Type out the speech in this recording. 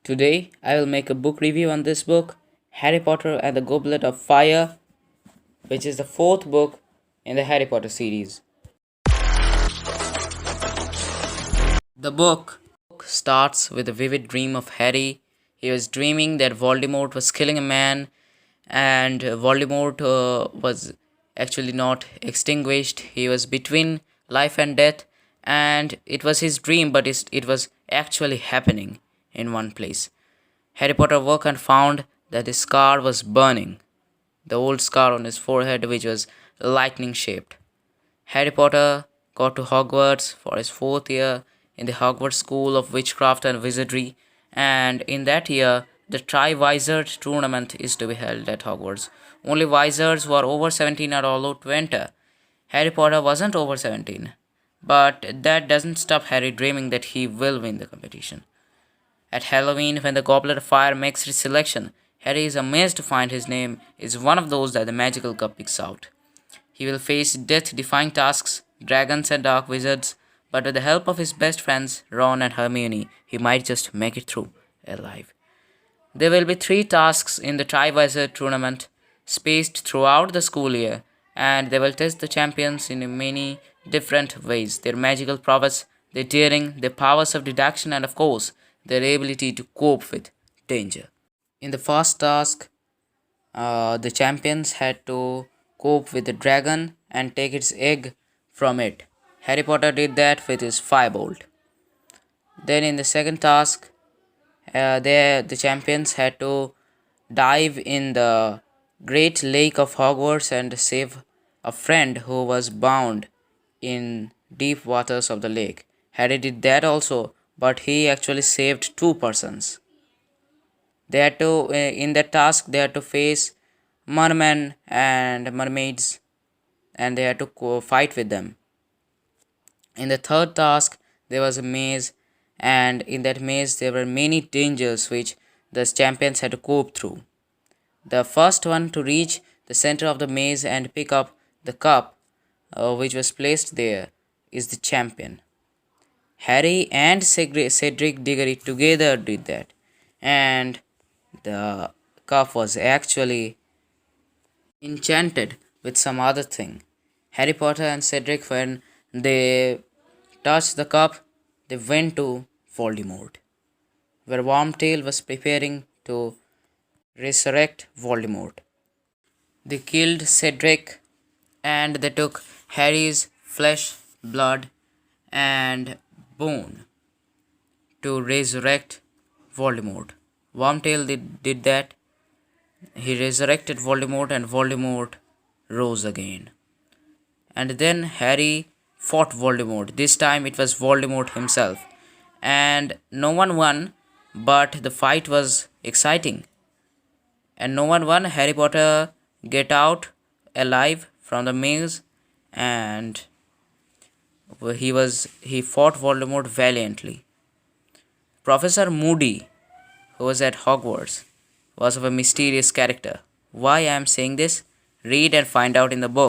Today, I will make a book review on this book, Harry Potter and the Goblet of Fire, which is the fourth book in the Harry Potter series. The book starts with a vivid dream of Harry. He was dreaming that Voldemort was killing a man, and Voldemort was actually not extinguished. He was between life and death, and it was his dream, but it was actually happening in one place. Harry Potter woke and found that his scar was burning, the old scar on his forehead, which was lightning shaped. Harry Potter got to Hogwarts for his fourth year in the Hogwarts School of Witchcraft and Wizardry, and in that year, the Tri-Wizard tournament is to be held at Hogwarts. Only wizards who are over 17 are allowed to enter. Harry Potter wasn't over 17, but that doesn't stop Harry dreaming that he will win the competition. At Halloween, when the Goblet of Fire makes its selection, Harry is amazed to find his name is one of those that the magical cup picks out. He will face death-defying tasks, dragons and dark wizards, but with the help of his best friends, Ron and Hermione, he might just make it through alive. There will be three tasks in the Triwizard tournament, spaced throughout the school year, and they will test the champions in many different ways: their magical prowess, their daring, their powers of deduction, and of course, their ability to cope with danger. In the first task, the champions had to cope with the dragon and take its egg from it. Harry Potter did that with his firebolt. Then, in the second task, the champions had to dive in the great lake of Hogwarts and save a friend who was bound in deep waters of the lake. Harry did that also, but he actually saved two persons. They had to, in that task, they had to face mermen and mermaids, and they had to fight with them. In the third task, there was a maze, and in that maze, there were many dangers which the champions had to cope through. The first one to reach the center of the maze and pick up the cup which was placed there is the champion. Harry and Cedric Diggory together did that, and the cup was actually enchanted with some other thing. Harry Potter and Cedric, when they touched the cup, they went to Voldemort, where Wormtail was preparing to resurrect Voldemort. They killed Cedric and they took Harry's flesh, blood, and bone to resurrect Voldemort. Wormtail did that. He resurrected Voldemort and Voldemort rose again. And then Harry fought Voldemort. This time it was Voldemort himself. And no one won, but the fight was exciting. And no one won. Harry Potter get out alive from the maze, and he fought Voldemort valiantly. Professor Moody, who was at Hogwarts, was of a mysterious character. Why I am saying this? Read and find out in the book.